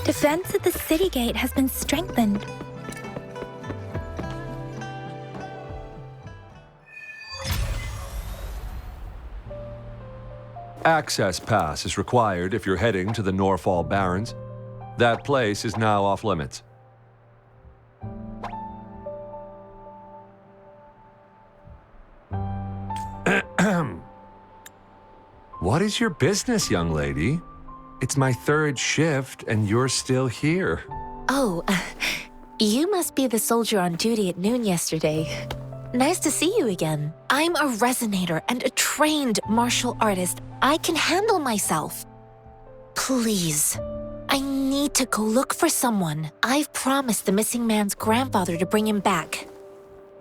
Defense at the city gate has been strengthened. Access pass is required if you're heading to the Norfall Barrens. That place is now off limits. What is your business, young lady? It's my third shift and you're still here. Oh, you must be the soldier on duty at noon yesterday. Nice to see you again. I'm a resonator and a trained martial artist. I can handle myself. Please, I need to go look for someone. I've promised the missing man's grandfather to bring him back.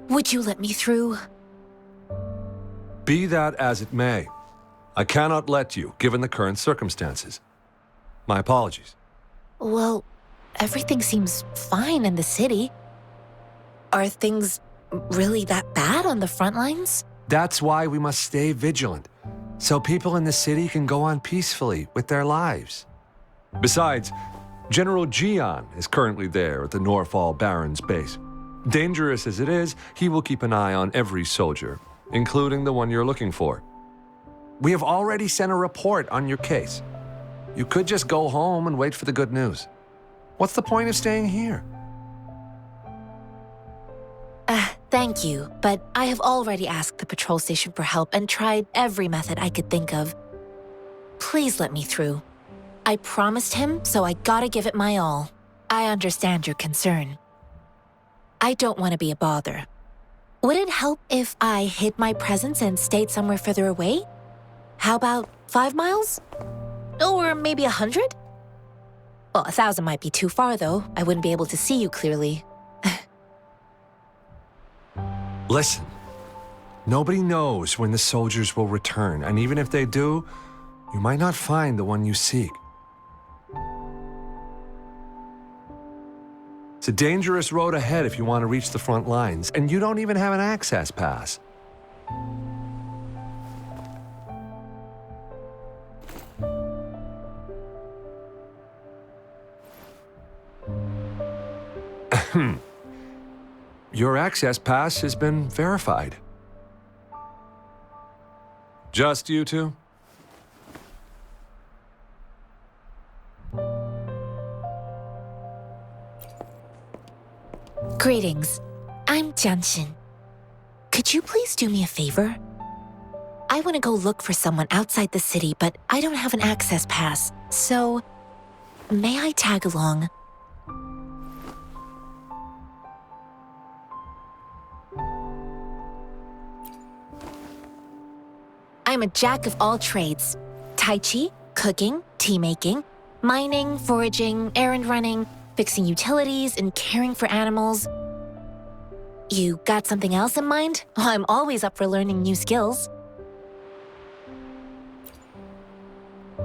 Would you let me through? Be that as it may, I cannot let you, given the current circumstances. My apologies. Well, everything seems fine in the city. Are things really that bad on the front lines? That's why we must stay vigilant, so people in the city can go on peacefully with their lives. Besides, General Jian is currently there at the Norfall Barrens base. Dangerous as it is, he will keep an eye on every soldier, including the one you're looking for. We have already sent a report on your case. You could just go home and wait for the good news. What's the point of staying here? Thank you, but I have already asked the patrol station for help and tried every method I could think of. Please let me through. I promised him, so I gotta give it my all. I understand your concern. I don't want to be a bother. Would it help if I hid my presence and stayed somewhere further away? How about 5 miles? Or maybe 100? Well, 1,000 might be too far, though. I wouldn't be able to see you clearly. Listen, nobody knows when the soldiers will return, and even if they do, you might not find the one you seek. It's a dangerous road ahead if you want to reach the front lines, and you don't even have an access pass. Your access pass has been verified. Just you two? Greetings. I'm Genshin. Could you please do me a favor? I want to go look for someone outside the city, but I don't have an access pass, so may I tag along? I'm a jack of all trades. Tai Chi, cooking, tea making, mining, foraging, errand running, fixing utilities, and caring for animals. You got something else in mind? I'm always up for learning new skills.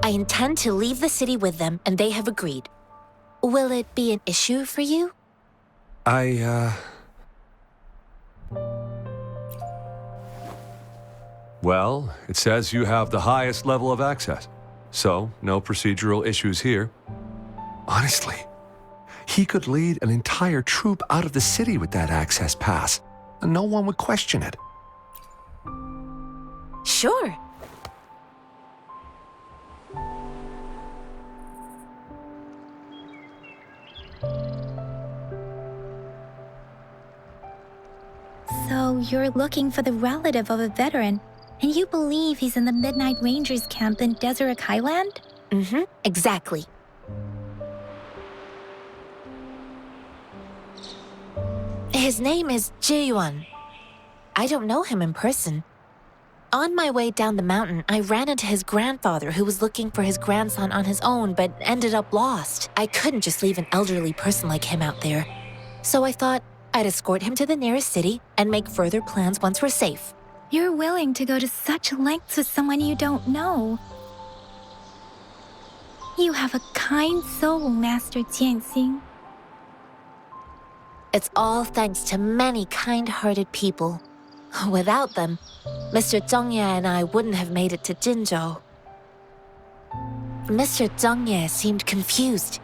I intend to leave the city with them, and they have agreed. Will it be an issue for you? Well, it says you have the highest level of access, so no procedural issues here. Honestly, he could lead an entire troop out of the city with that access pass, and no one would question it. Sure. So you're looking for the relative of a veteran, and you believe he's in the Midnight Rangers camp in Deseret Highland? Mm-hmm, exactly. His name is Ji-yuan. I don't know him in person. On my way down the mountain, I ran into his grandfather who was looking for his grandson on his own but ended up lost. I couldn't just leave an elderly person like him out there. So I thought I'd escort him to the nearest city and make further plans once we're safe. You're willing to go to such lengths with someone you don't know. You have a kind soul, Master Jianxing. It's all thanks to many kind-hearted people. Without them, Mr. Zhengye and I wouldn't have made it to Jinzhou. Mr. Zhengye seemed confused.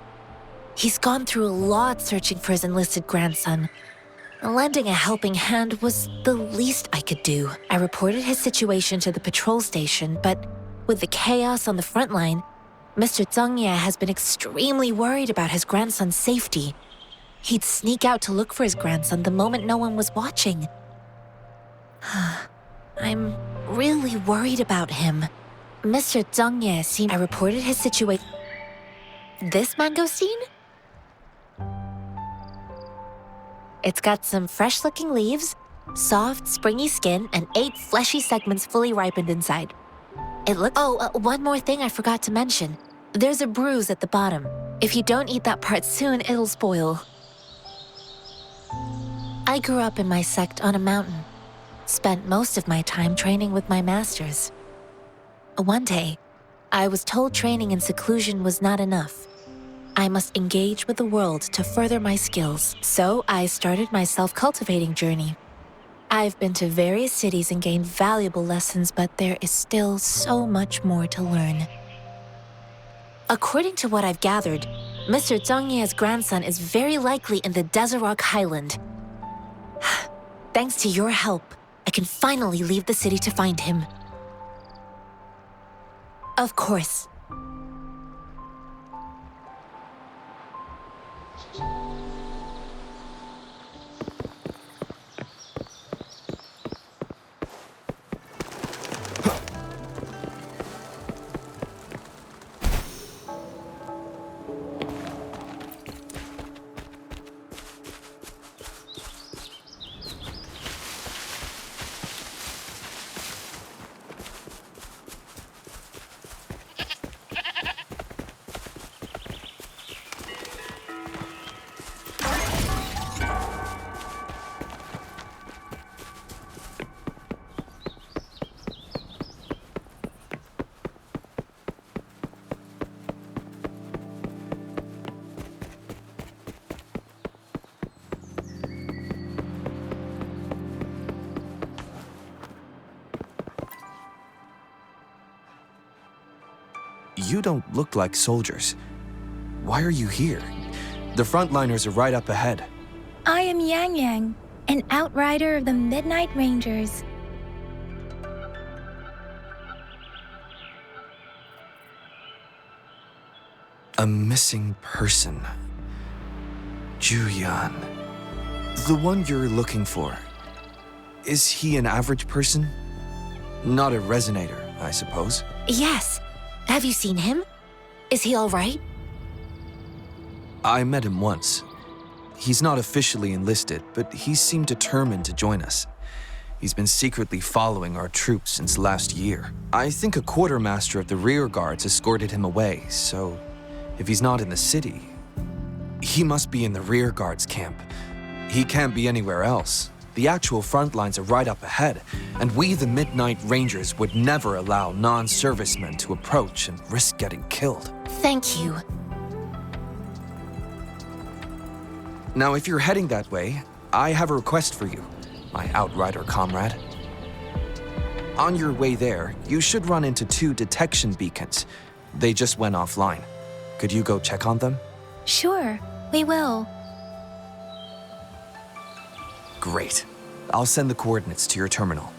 He's gone through a lot searching for his enlisted grandson. Lending a helping hand was the least I could do. I reported his situation to the patrol station, but with the chaos on the front line, Mr. Zhang Ye has been extremely worried about his grandson's safety. He'd sneak out to look for his grandson the moment no one was watching. I'm really worried about him. Mr. Zhang Ye seemed... I reported his situation... This mangosteen? It's got some fresh-looking leaves, soft, springy skin, and 8 fleshy segments fully ripened inside. It looks... one more thing I forgot to mention. There's a bruise at the bottom. If you don't eat that part soon, it'll spoil. I grew up in my sect on a mountain. Spent most of my time training with my masters. One day, I was told training in seclusion was not enough. I must engage with the world to further my skills, so I started my self-cultivating journey. I've been to various cities and gained valuable lessons, but there is still so much more to learn. According to what I've gathered, Mr. Zhang Ye's grandson is very likely in the Desert Highland. Thanks to your help, I can finally leave the city to find him. Of course. You don't look like soldiers. Why are you here? The frontliners are right up ahead. I am Yang Yang, an outrider of the Midnight Rangers. A missing person. Juyan. The one you're looking for. Is he an average person? Not a resonator, I suppose. Yes. Have you seen him? Is he all right? I met him once. He's not officially enlisted, but he seemed determined to join us. He's been secretly following our troops since last year. I think a quartermaster of the rear guards escorted him away, so if he's not in the city, he must be in the rear guards camp. He can't be anywhere else. The actual front lines are right up ahead, and we, the Midnight Rangers, would never allow non-servicemen to approach and risk getting killed. Thank you. Now, if you're heading that way, I have a request for you, my outrider comrade. On your way there, you should run into 2 detection beacons. They just went offline. Could you go check on them? Sure, we will. Great. I'll send the coordinates to your terminal.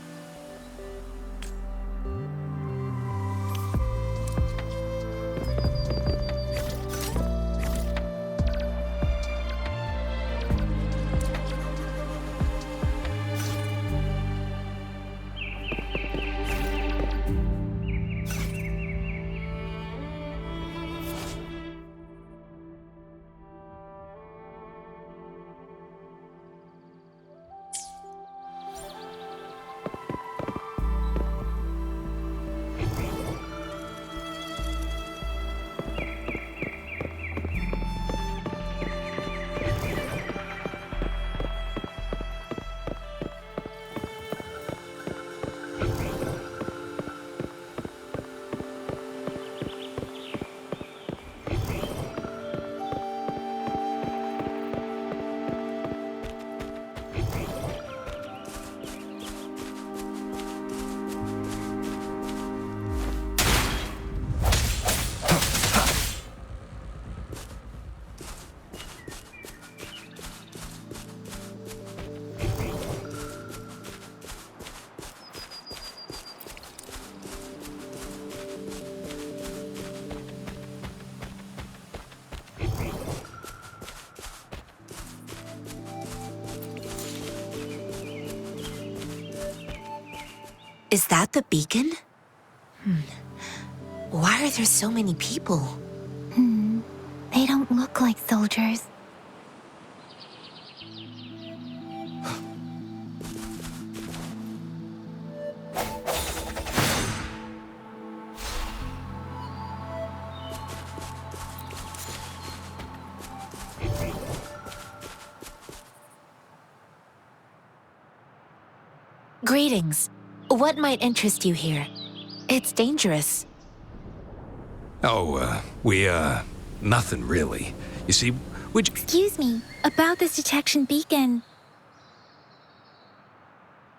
Is that the beacon? Why are there so many people? They don't look like soldiers. Greetings. What might interest you here? It's dangerous. Oh, nothing really. You see, Excuse me, about this detection beacon.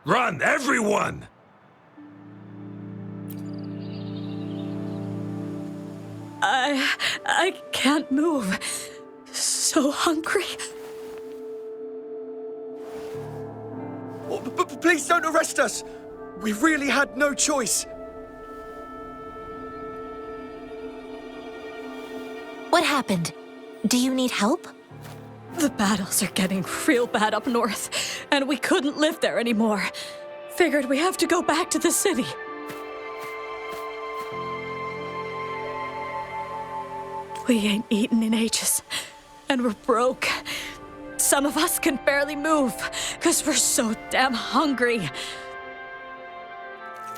Run, everyone! I can't move. So hungry. Please don't arrest us! We really had no choice. What happened? Do you need help? The battles are getting real bad up north, and we couldn't live there anymore. Figured we have to go back to the city. We ain't eaten in ages, and we're broke. Some of us can barely move, because we're so damn hungry.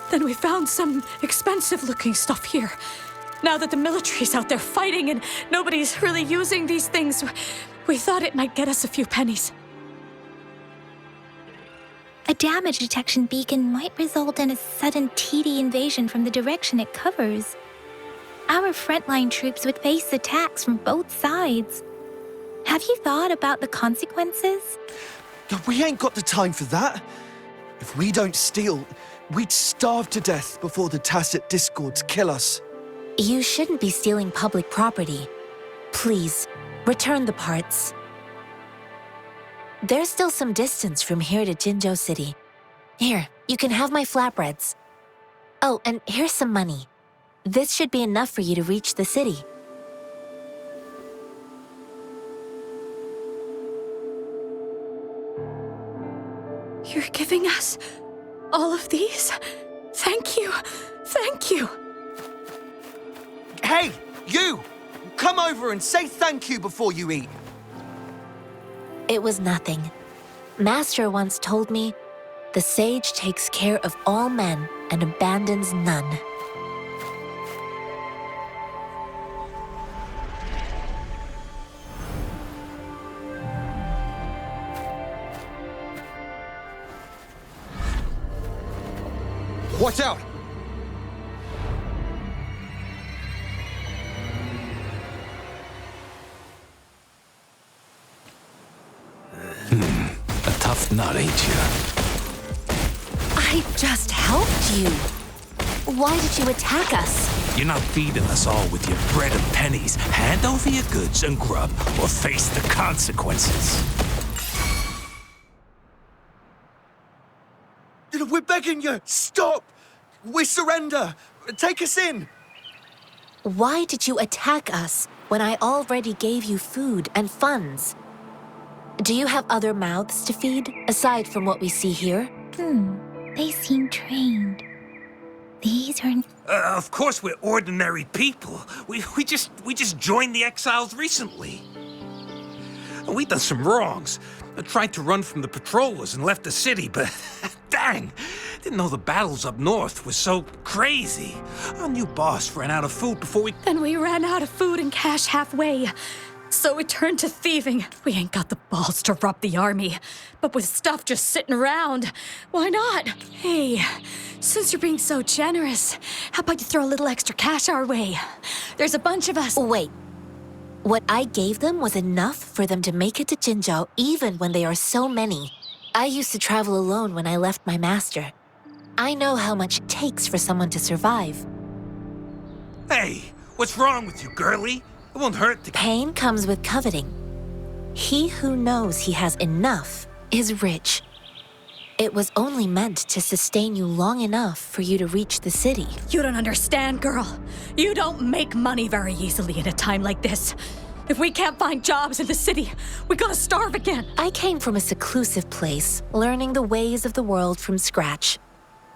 Then we found some expensive-looking stuff here. Now that the military's out there fighting and nobody's really using these things, we thought it might get us a few pennies. A damage detection beacon might result in a sudden TD invasion from the direction it covers. Our frontline troops would face attacks from both sides. Have you thought about the consequences? We ain't got the time for that. If we don't steal, we'd starve to death before the tacit discords kill us. You shouldn't be stealing public property. Please, return the parts. There's still some distance from here to Jinzhou City. Here, you can have my flatbreads. Oh, and here's some money. This should be enough for you to reach the city. You're giving us all of these? Thank you. Thank you. Hey, you! Come over and say thank you before you eat. It was nothing. Master once told me, the sage takes care of all men and abandons none. Watch out! A tough nut, ain't you? I just helped you. Why did you attack us? You're not feeding us all with your bread and pennies. Hand over your goods and grub, or face the consequences. We're begging you, stop! We surrender! Take us in! Why did you attack us when I already gave you food and funds? Do you have other mouths to feed, aside from what we see here? They seem trained. These are... Of course we're ordinary people. We just joined the exiles recently. We done some wrongs. I tried to run from the patrollers and left the city, but dang, didn't know the battles up north were so crazy. Our new boss ran out of food before we... Then we ran out of food and cash halfway. So we turned to thieving. We ain't got the balls to rob the army. But with stuff just sitting around, why not? Hey, since you're being so generous, how about you throw a little extra cash our way? There's a bunch of us. Wait. What I gave them was enough for them to make it to Jinzhou even when they are so many. I used to travel alone when I left my master. I know how much it takes for someone to survive. Hey, what's wrong with you, girlie? It won't hurt to... Pain comes with coveting. He who knows he has enough is rich. It was only meant to sustain you long enough for you to reach the city. You don't understand, girl. You don't make money very easily in a time like this. If we can't find jobs in the city, we're gonna starve again. I came from a seclusive place, learning the ways of the world from scratch.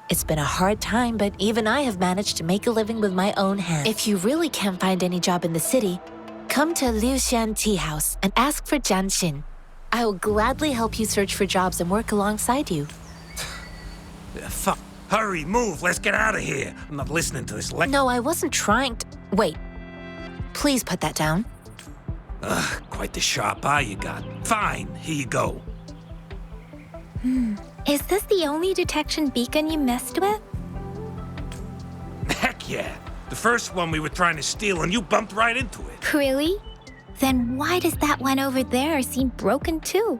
It's been a hard time, but even I have managed to make a living with my own hands. If you really can't find any job in the city, come to Liu Xian Tea House and ask for Jianxin. I will gladly help you search for jobs and work alongside you. Fuck. Hurry, move, let's get out of here. I'm not listening to this No, I wasn't trying to... Wait. Please put that down. Quite the sharp eye you got. Fine, here you go. Is this the only detection beacon you messed with? Heck yeah. The first one we were trying to steal and you bumped right into it. Really? Then why does that one over there seem broken too?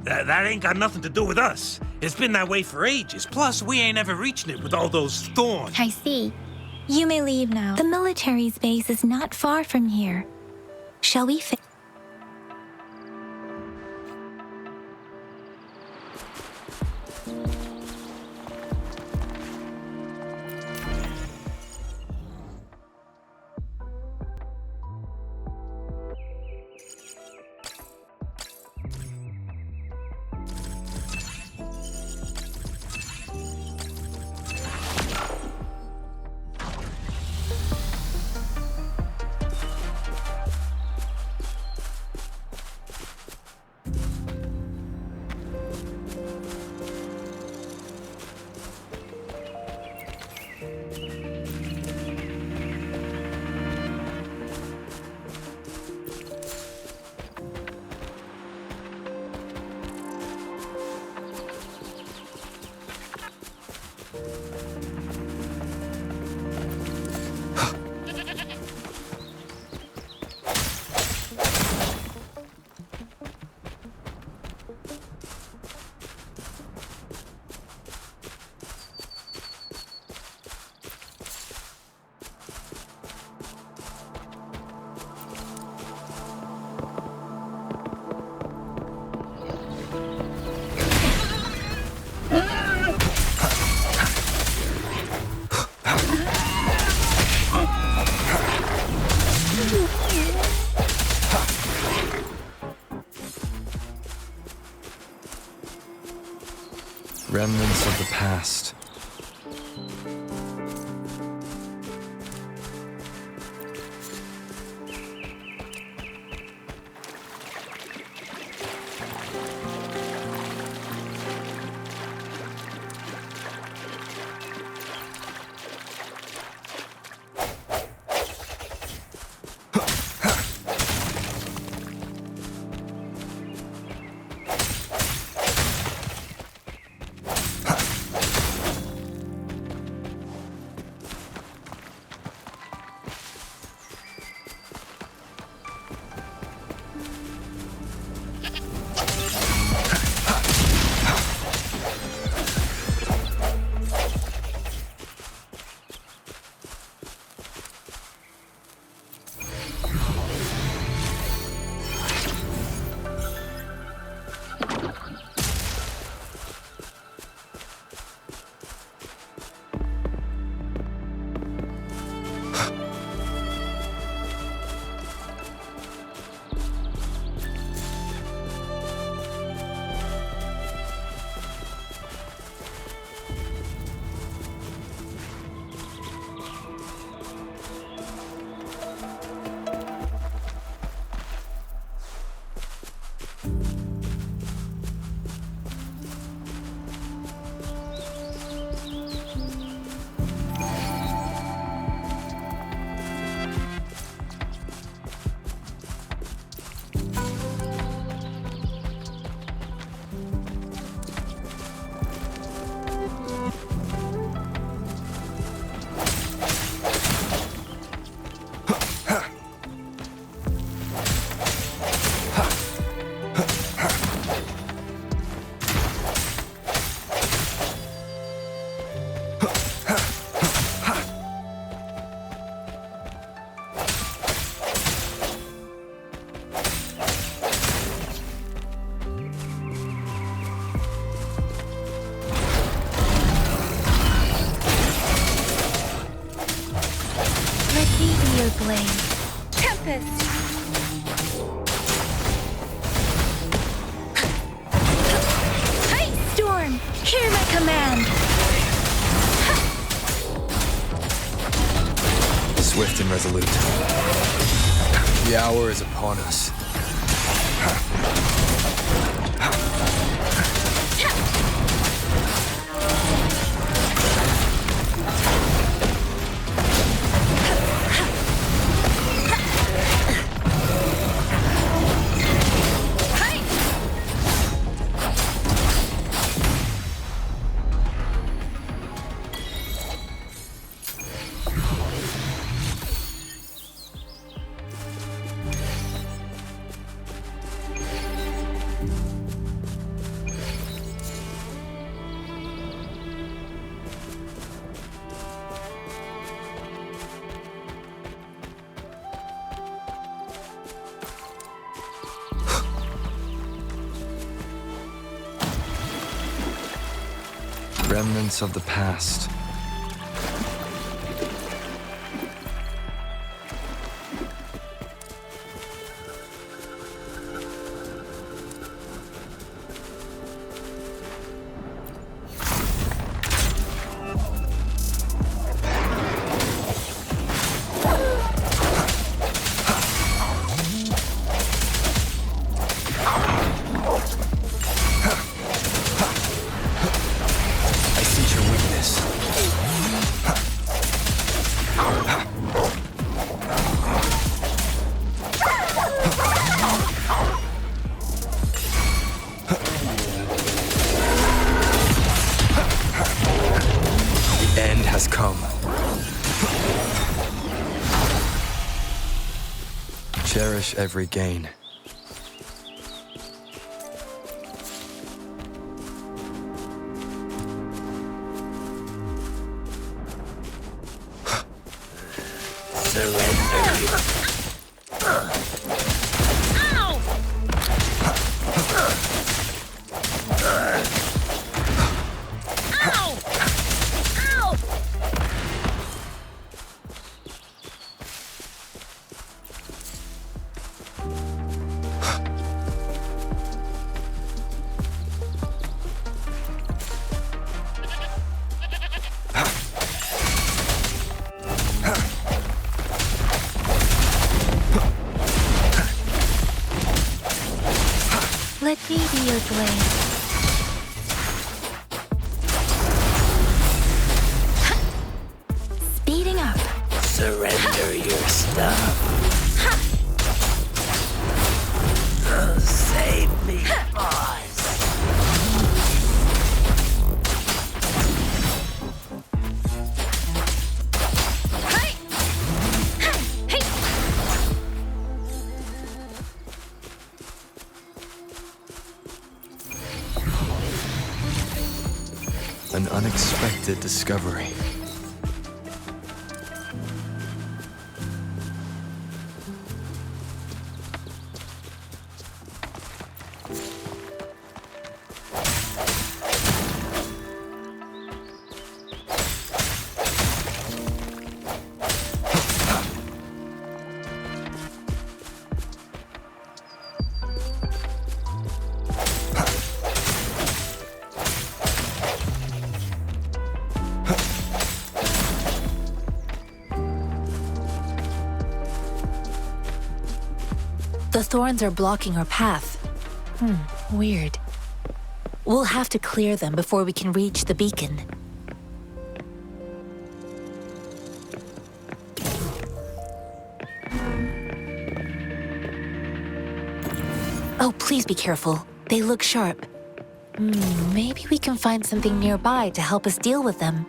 That ain't got nothing to do with us. It's been that way for ages. Plus, we ain't ever reaching it with all those thorns. I see. You may leave now. The military's base is not far from here. Shall we Remnants of the past. Swift and resolute. The hour is upon us. Remnants of the past. Cherish every gain. Let me be your blade. Speeding up. Surrender your stuff. Save me, boss. An unexpected discovery. The thorns are blocking our path. Weird. We'll have to clear them before we can reach the beacon. Oh, please be careful. They look sharp. Maybe we can find something nearby to help us deal with them.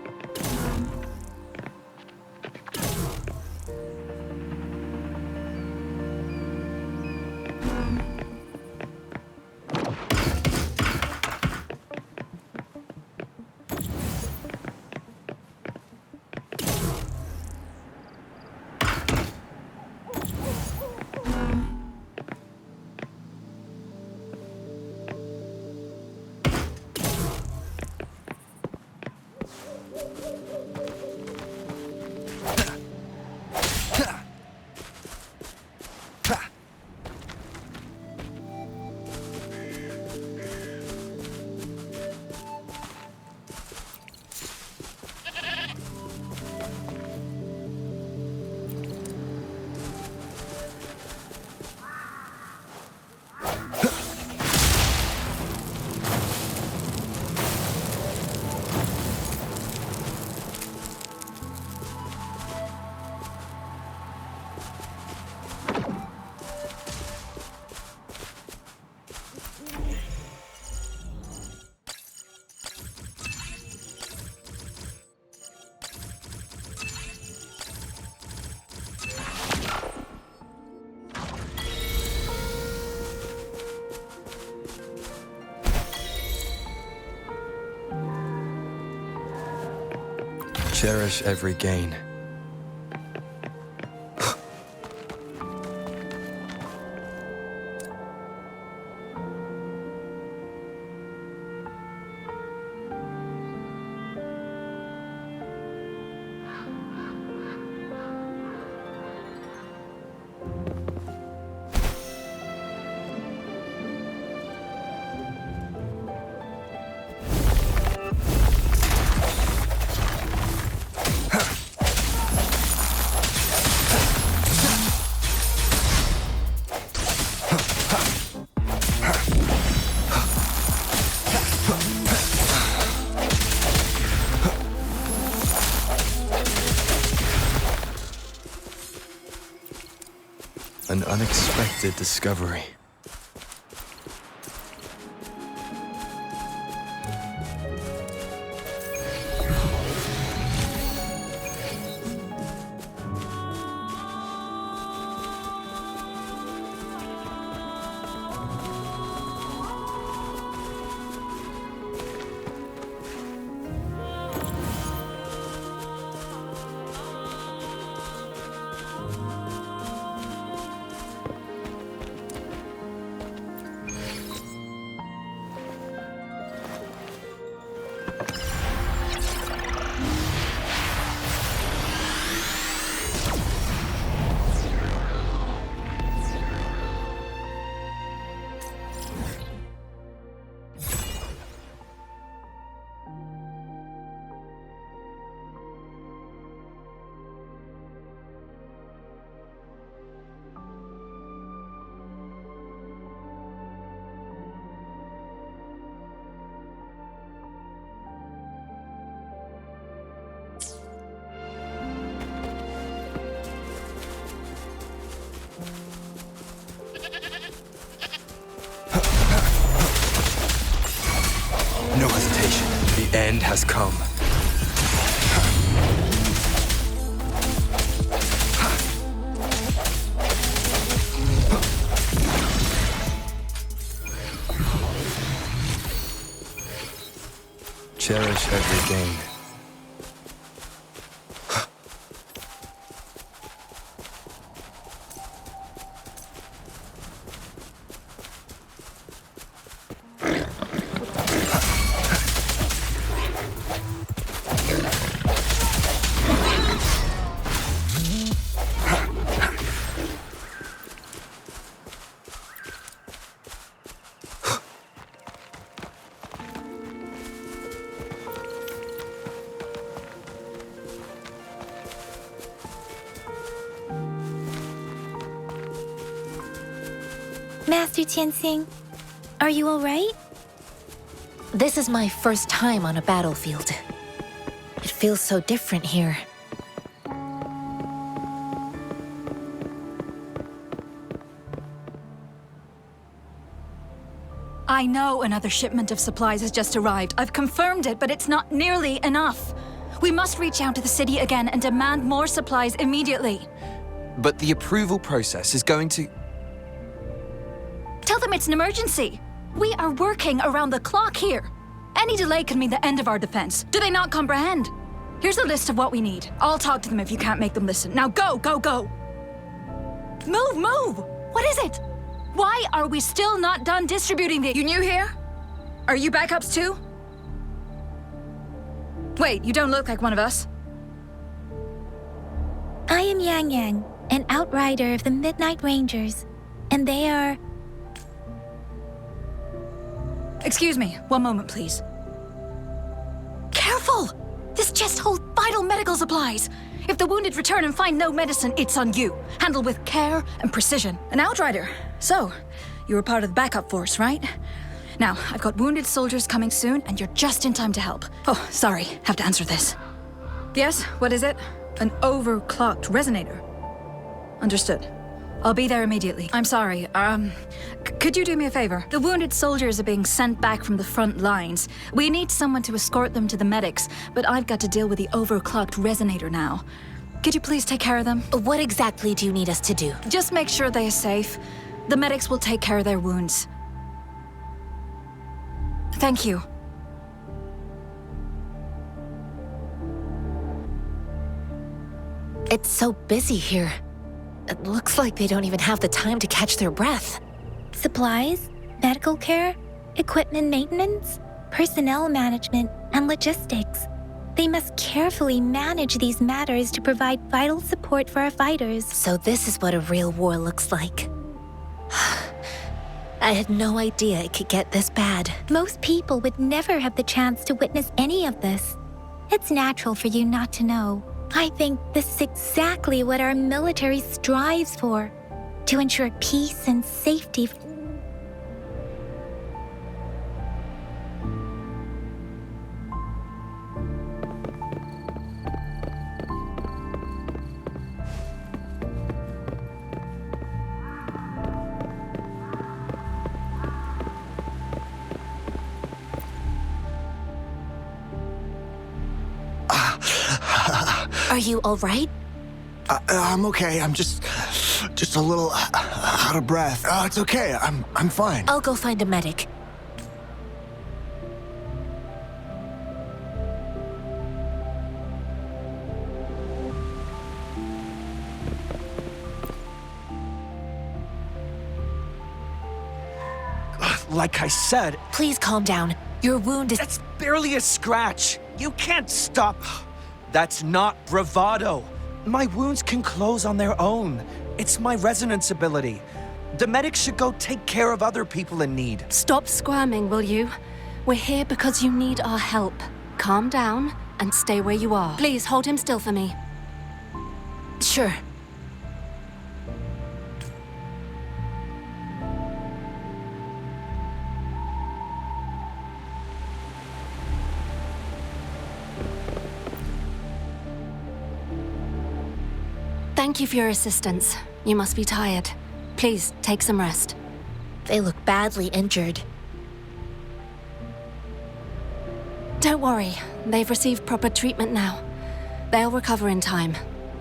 Cherish every gain. An unexpected discovery. No hesitation. The end has come. Cherish every gain. Master Tianxing, are you all right? This is my first time on a battlefield. It feels so different here. I know another shipment of supplies has just arrived. I've confirmed it, but it's not nearly enough. We must reach out to the city again and demand more supplies immediately. But the approval process is going to... Tell them it's an emergency. We are working around the clock here. Any delay could mean the end of our defense. Do they not comprehend? Here's a list of what we need. I'll talk to them if you can't make them listen. Now go, go, go! Move, move! What is it? Why are we still not done distributing the— You new here? Are you backups too? Wait, you don't look like one of us. I am Yang Yang, an outrider of the Midnight Rangers, and they are... Excuse me, one moment, please. Careful! This chest holds vital medical supplies. If the wounded return and find no medicine, it's on you. Handle with care and precision. An outrider. So, you were part of the backup force, right? Now, I've got wounded soldiers coming soon, and you're just in time to help. Oh, sorry, have to answer this. Yes, what is it? An overclocked resonator. Understood. I'll be there immediately. I'm sorry, could you do me a favor? The wounded soldiers are being sent back from the front lines. We need someone to escort them to the medics, but I've got to deal with the overclocked resonator now. Could you please take care of them? What exactly do you need us to do? Just make sure they are safe. The medics will take care of their wounds. Thank you. It's so busy here. It looks like they don't even have the time to catch their breath. Supplies, medical care, equipment maintenance, personnel management, and logistics. They must carefully manage these matters to provide vital support for our fighters. So this is what a real war looks like. I had no idea it could get this bad. Most people would never have the chance to witness any of this. It's natural for you not to know. I think this is exactly what our military strives for, to ensure peace and safety. Are you all right? I'm okay. I'm just a little out of breath. It's okay. I'm fine. I'll go find a medic. Like I said, Please calm down. Your wound is... that's barely a scratch. You can't stop. That's not bravado. My wounds can close on their own. It's my resonance ability. The medics should go take care of other people in need. Stop squirming, will you? We're here because you need our help. Calm down and stay where you are. Please hold him still for me. Sure. Thank you for your assistance. You must be tired. Please, take some rest. They look badly injured. Don't worry, they've received proper treatment now. They'll recover in time.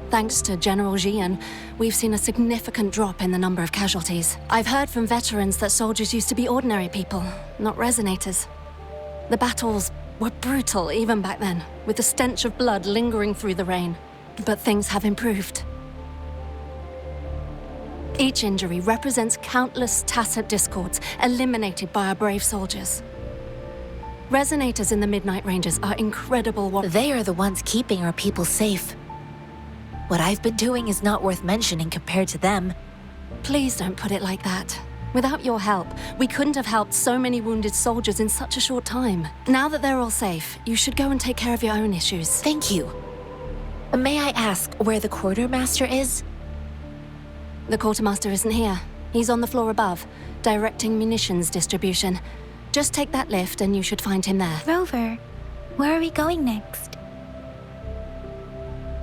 Thanks to General Jian, we've seen a significant drop in the number of casualties. I've heard from veterans that soldiers used to be ordinary people, not resonators. The battles were brutal even back then, with the stench of blood lingering through the rain. But things have improved. Each injury represents countless tacit discords eliminated by our brave soldiers. Resonators in the Midnight Ranges are incredible They are the ones keeping our people safe. What I've been doing is not worth mentioning compared to them. Please don't put it like that. Without your help, we couldn't have helped so many wounded soldiers in such a short time. Now that they're all safe, you should go and take care of your own issues. Thank you. May I ask where the quartermaster is? The quartermaster isn't here. He's on the floor above, directing munitions distribution. Just take that lift and you should find him there. Rover, where are we going next?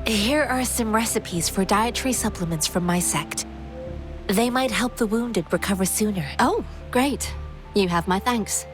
Here are some recipes for dietary supplements from my sect. They might help the wounded recover sooner. Oh, great. You have my thanks.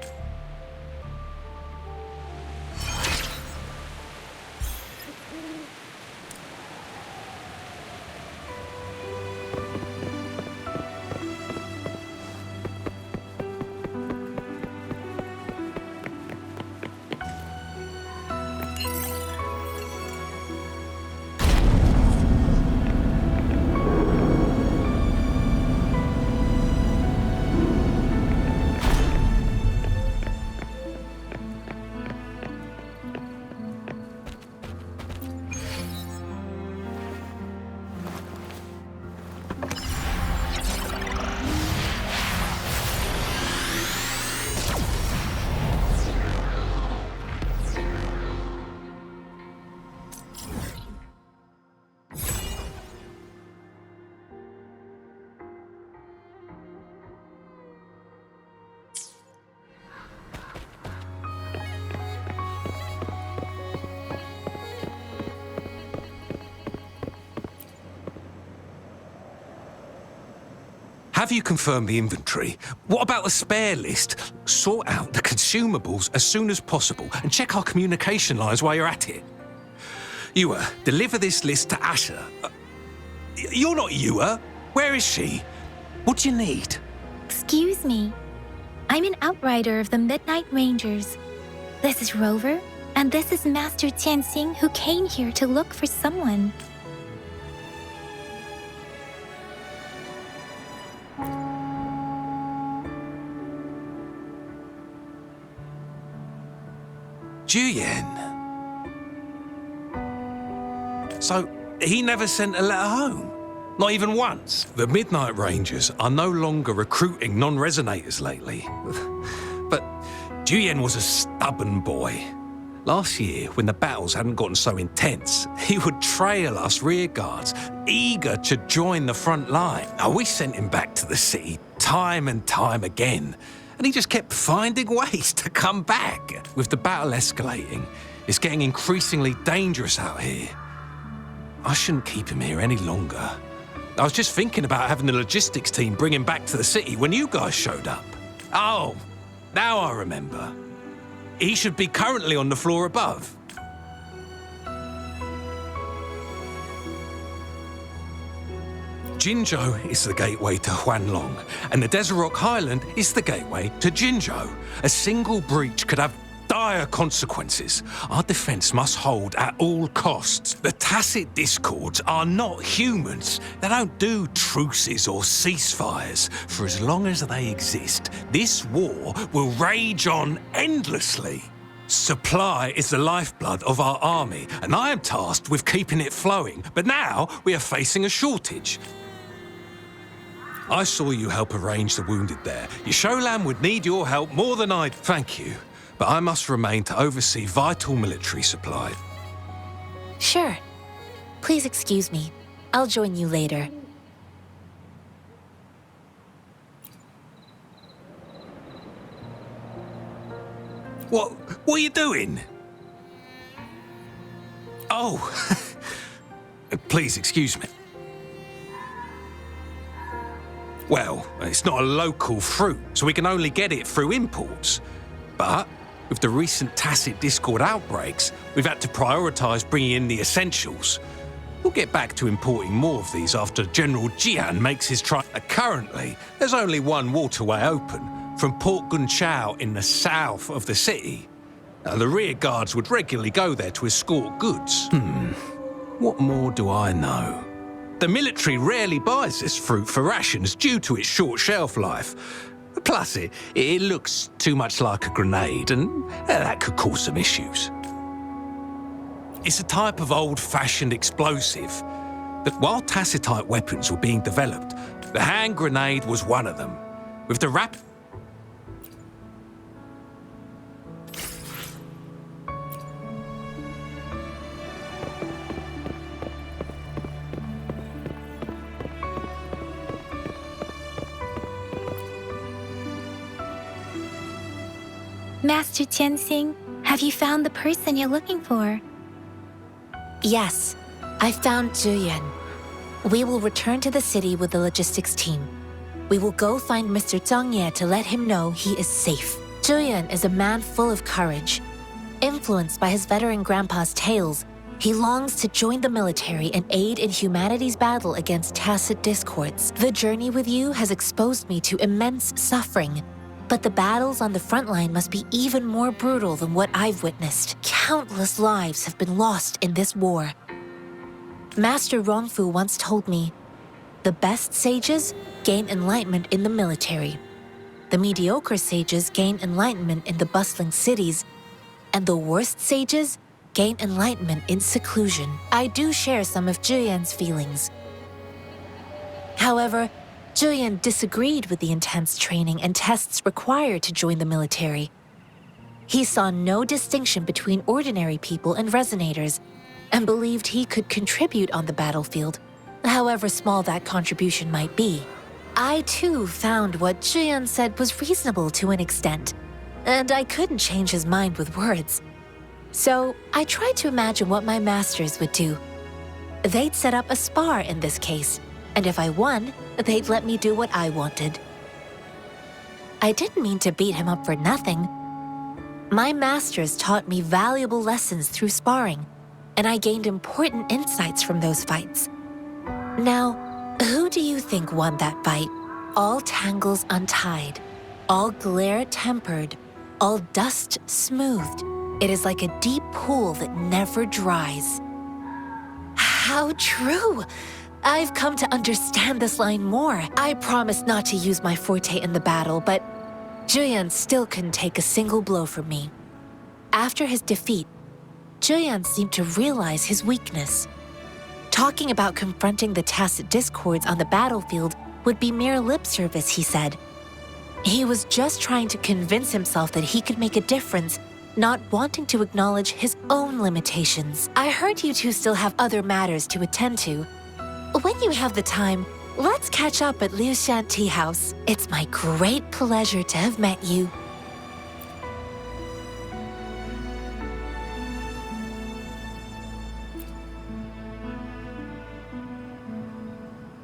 Have you confirmed the inventory? What about the spare list? Sort out the consumables as soon as possible and check our communication lines while you're at it. Yua, deliver this list to Asher. You're not Yua. Where is she? What do you need? Excuse me. I'm an outrider of the Midnight Rangers. This is Rover, and this is Master Tianxing, who came here to look for someone. Juyen. So, he never sent a letter home? Not even once? The Midnight Rangers are no longer recruiting non-resonators lately. But Juyen was a stubborn boy. Last year, when the battles hadn't gotten so intense, he would trail us rearguards, eager to join the front line. Now, we sent him back to the city time and time again, and he just kept finding ways to come back. With the battle escalating, it's getting increasingly dangerous out here. I shouldn't keep him here any longer. I was just thinking about having the logistics team bring him back to the city when you guys showed up. Oh, now I remember. He should be currently on the floor above. Jinzhou is the gateway to Huanlong, and the Desert Rock Highland is the gateway to Jinzhou. A single breach could have dire consequences. Our defense must hold at all costs. The tacit discords are not humans. They don't do truces or ceasefires. For as long as they exist, this war will rage on endlessly. Supply is the lifeblood of our army, and I am tasked with keeping it flowing. But now we are facing a shortage. I saw you help arrange the wounded there. Yasholan would need your help more than I'd. Thank you. But I must remain to oversee vital military supply. Sure. Please excuse me. I'll join you later. What are you doing? Oh, please excuse me. Well, it's not a local fruit, so we can only get it through imports. But with the recent tacit discord outbreaks, we've had to prioritise bringing in the essentials. We'll get back to importing more of these after General Jian makes his try. Currently, there's only one waterway open, from Port Míng Cháo in the south of the city. The rear guards would regularly go there to escort goods. What more do I know? The military rarely buys this fruit for rations due to its short shelf life. Plus, it looks too much like a grenade, and that could cause some issues. It's a type of old-fashioned explosive. But while tacitite weapons were being developed, the hand grenade was one of them. With the Master Tianxing, have you found the person you're looking for? Yes, I found Juyen. We will return to the city with the logistics team. We will go find Mr. Zhang Ye to let him know he is safe. Juyen is a man full of courage. Influenced by his veteran grandpa's tales, he longs to join the military and aid in humanity's battle against tacit discords. The journey with you has exposed me to immense suffering, but the battles on the front line must be even more brutal than what I've witnessed. Countless lives have been lost in this war. Master Rongfu once told me, the best sages gain enlightenment in the military. The mediocre sages gain enlightenment in the bustling cities, and the worst sages gain enlightenment in seclusion. I do share some of Juyen's feelings. However, Juyen disagreed with the intense training and tests required to join the military. He saw no distinction between ordinary people and resonators, and believed he could contribute on the battlefield, however small that contribution might be. I too found what Juyen said was reasonable to an extent, and I couldn't change his mind with words. So I tried to imagine what my masters would do. They'd set up a spar in this case, and if I won, they'd let me do what I wanted. I didn't mean to beat him up for nothing. My masters taught me valuable lessons through sparring, and I gained important insights from those fights. Now, who do you think won that fight? All tangles untied, all glare tempered, all dust smoothed. It is like a deep pool that never dries. How true! I've come to understand this line more. I promised not to use my forte in the battle, but Juyen still couldn't take a single blow from me. After his defeat, Juyan seemed to realize his weakness. Talking about confronting the tacit discords on the battlefield would be mere lip service, he said. He was just trying to convince himself that he could make a difference, not wanting to acknowledge his own limitations. I heard you two still have other matters to attend to. When you have the time, let's catch up at Liu Shan Tea House. It's my great pleasure to have met you.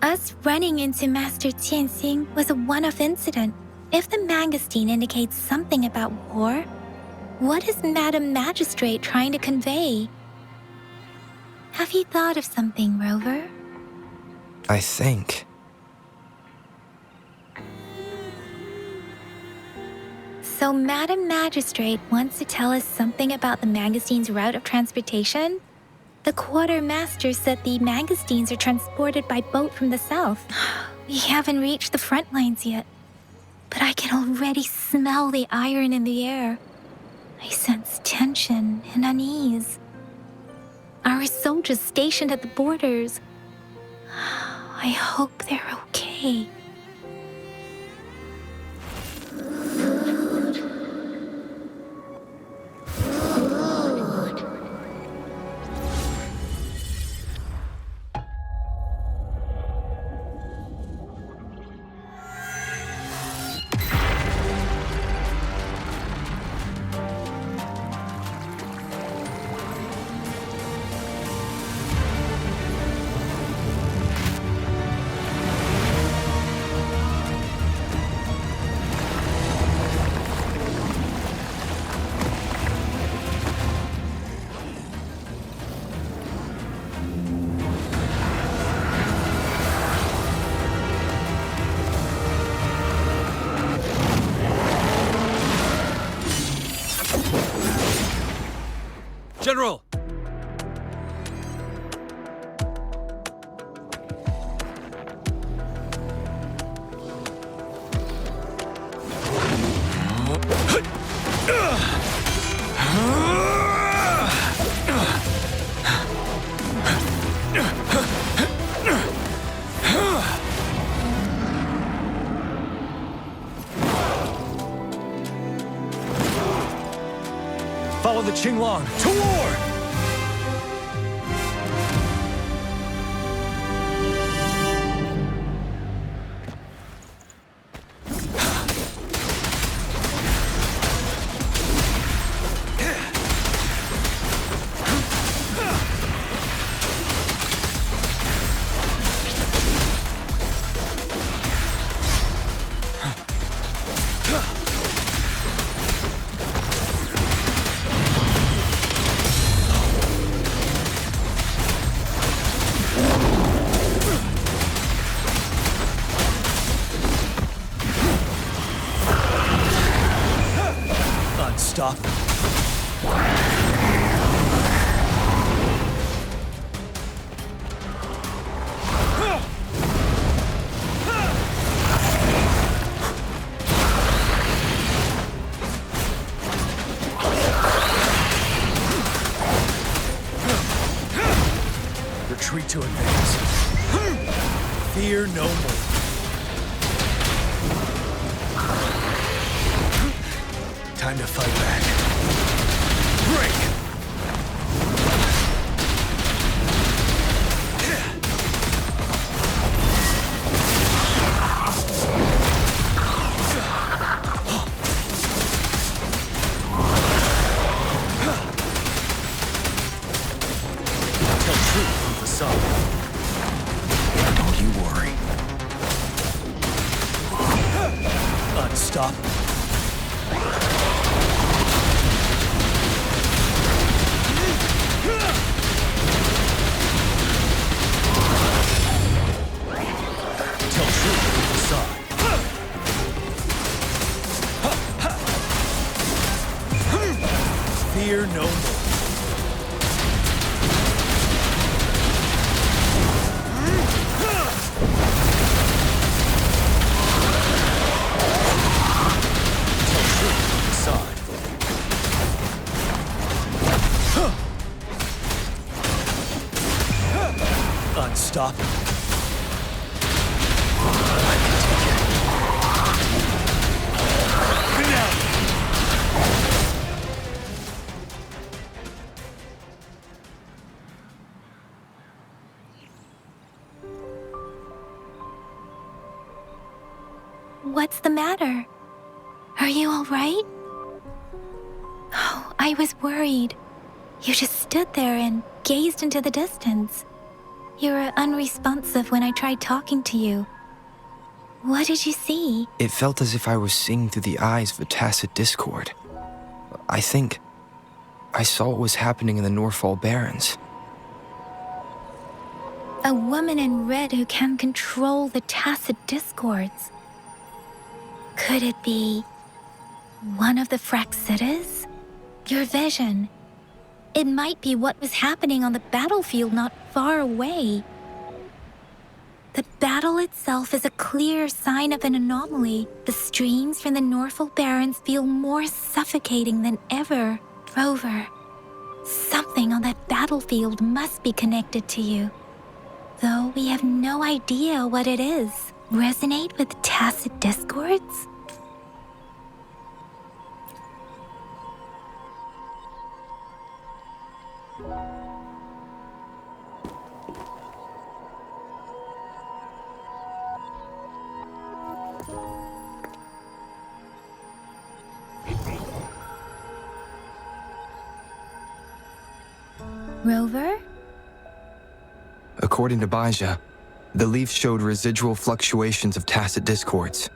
Us running into Master Tianxing was a one-off incident. If the mangosteen indicates something about war, what is Madam Magistrate trying to convey? Have you thought of something, Rover? I think. So Madam Magistrate wants to tell us something about the mangosteen's route of transportation? The quartermaster said the mangosteens are transported by boat from the south. We haven't reached the front lines yet, but I can already smell the iron in the air. I sense tension and unease. Our soldiers stationed at the borders, I hope they're okay. General! Follow the Qinglong to war! Stop. Retreat to advance. Fear no more. Time to fight back. Break! Tell truth from facade. Don't you worry. Unstoppable. Fear no more. Tell truth from the side. the matter? Are you all right? Oh, I was worried. You just stood there and gazed into the distance. You were unresponsive when I tried talking to you. What did you see? It felt as if I was seeing through the eyes of a tacit discord. I think I saw what was happening in the Norfall Barrens. A woman in red who can control the tacit discords. Could it be one of the Fraxitas? Your vision. It might be what was happening on the battlefield not far away. The battle itself is a clear sign of an anomaly. The streams from the Norfall Barrens feel more suffocating than ever. Rover, something on that battlefield must be connected to you. Though we have no idea what it is. Resonate with tacit discords? Rover? According to Baija, the leaf showed residual fluctuations of tacit discords.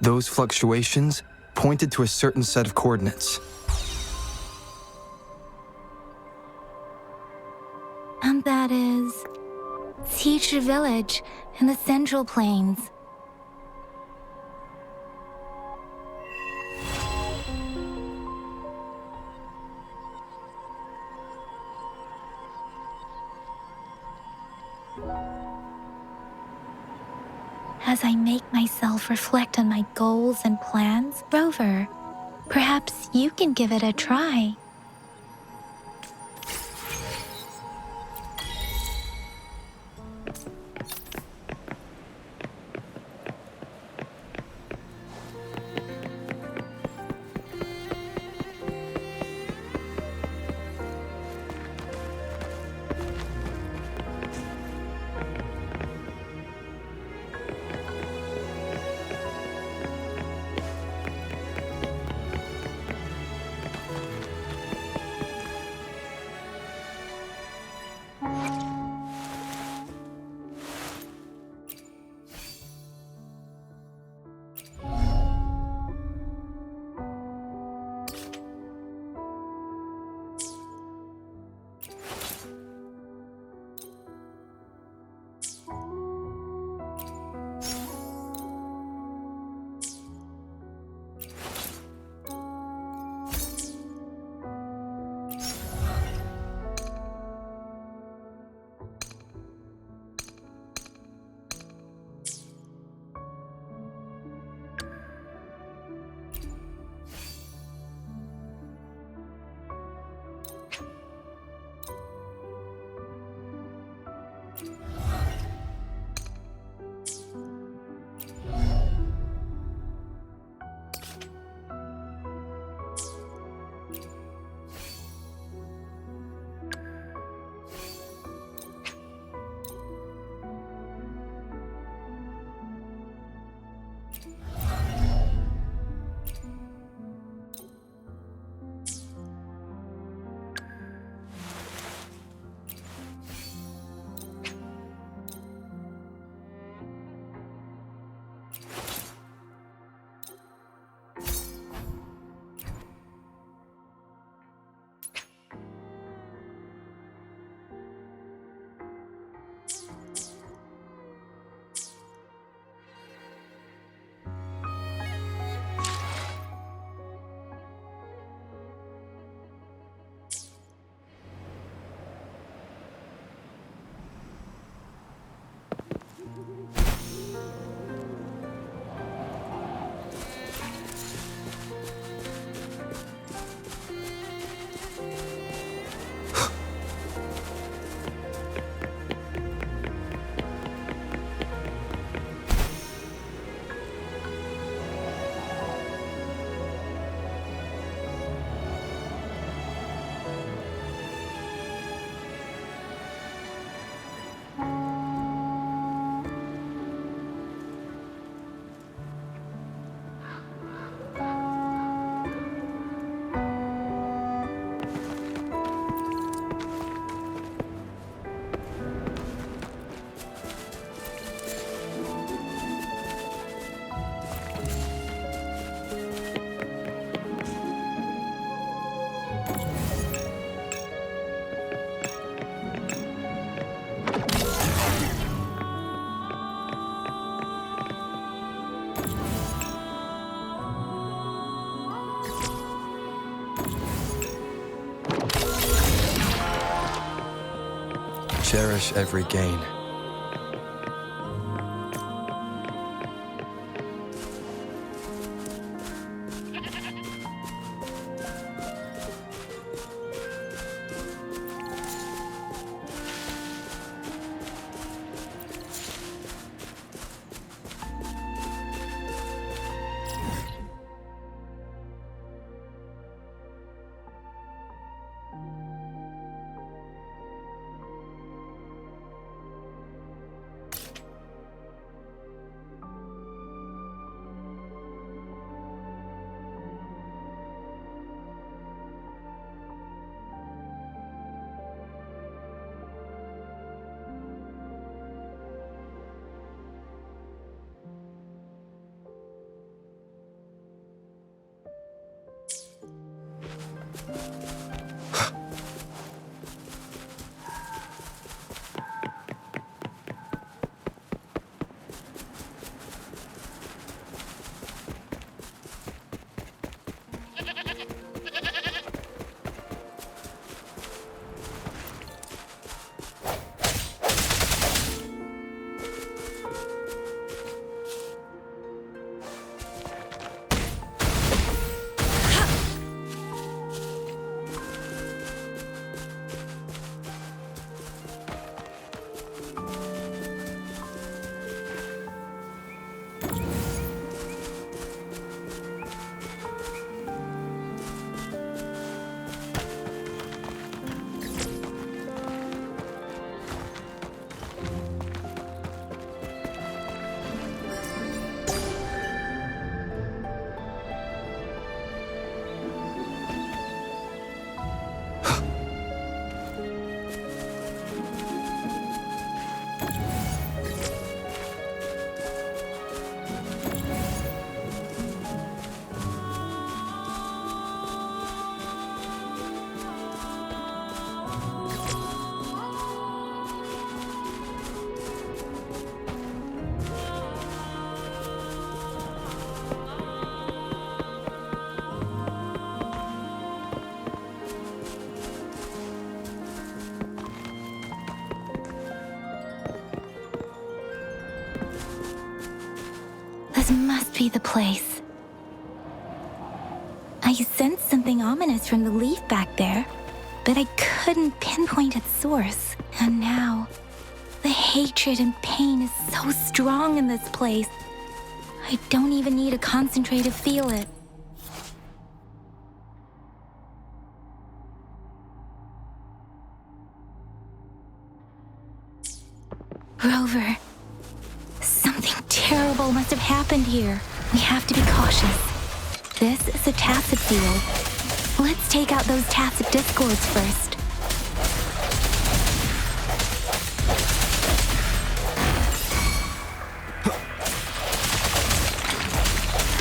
Those fluctuations pointed to a certain set of coordinates. And that is Qichi village in the Central Plains. As I make myself reflect on my goals and plans, Rover, perhaps you can give it a try. cherish every gain. This must be the place. I sensed something ominous from the leaf back there, but I couldn't pinpoint its source. And now, the hatred and pain is so strong in this place. I don't even need to concentrate to feel it. Rover, something terrible must have happened here. We have to be cautious. This is a tacit field. Let's take out those tacit discords first.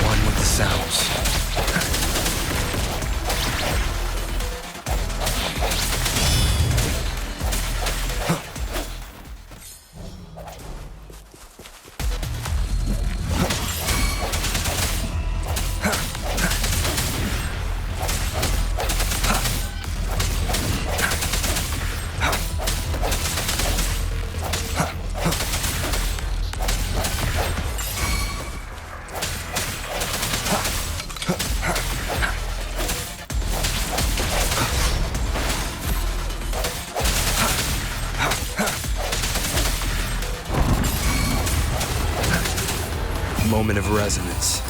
One with the sounds. Moment of resonance.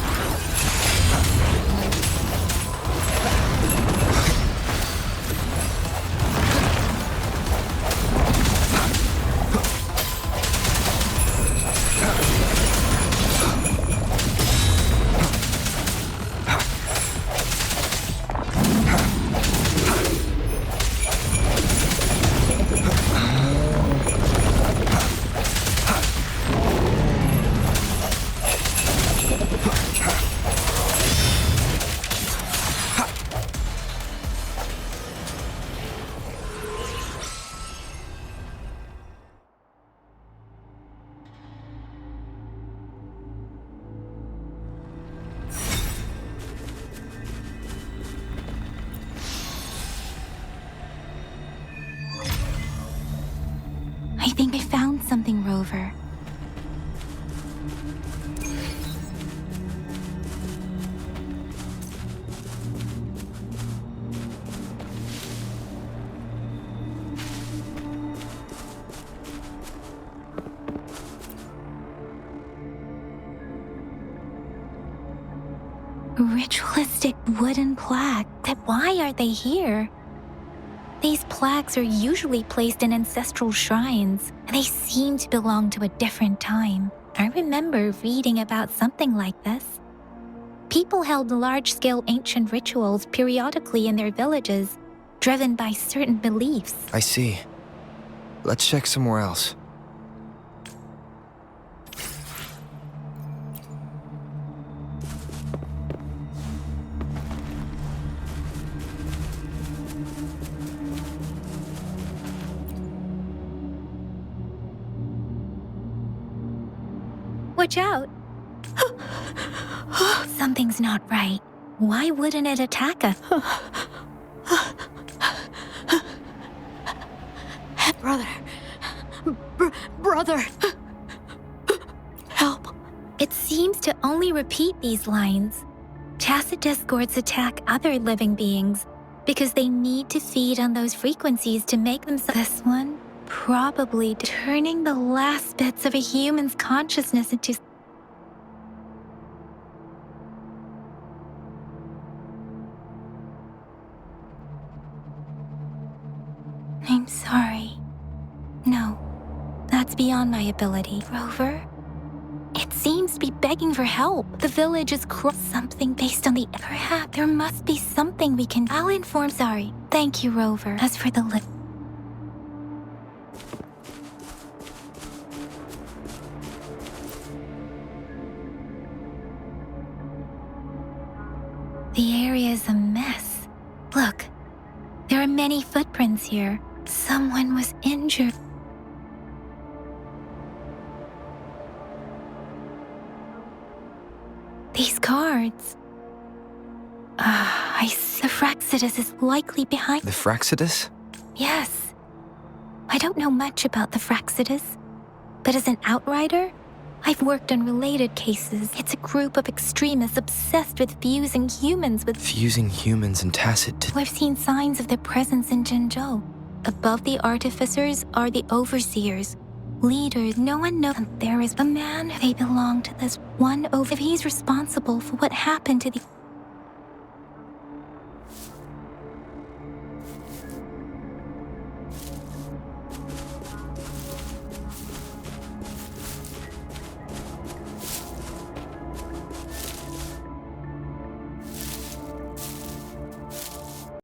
something, Rover. Ritualistic wooden plaque. But why are they here? These plaques are usually placed in ancestral shrines, and they seem to belong to a different time. I remember reading about something like this. People held large-scale ancient rituals periodically in their villages, driven by certain beliefs. I see. Let's check somewhere else. Watch out! Something's not right. Why wouldn't it attack us? Brother. Brother. Help. It seems to only repeat these lines. Tacit discords attack other living beings because they need to feed on those frequencies to make themselves. This one probably turning the last bits of a human's consciousness into. I'm sorry. No, that's beyond my ability. Rover? It seems to be begging for help. The village is something based on the. Perhaps there must be something we can. I'll inform. Sorry. Thank you, Rover. As for the The area is a mess. Look, there are many footprints here. Someone was injured. These cards. The Fraxidus is likely behind. The Fraxidus? Yes. I don't know much about the Fraxidus, but as an outrider, I've worked on related cases. It's a group of extremists obsessed with fusing humans with. Fusing humans and tacit. I've seen signs of their presence in Jinzhou. Above the artificers are the overseers, leaders. No one knows. There is a man. They belong to this one over. If he's responsible for what happened to the.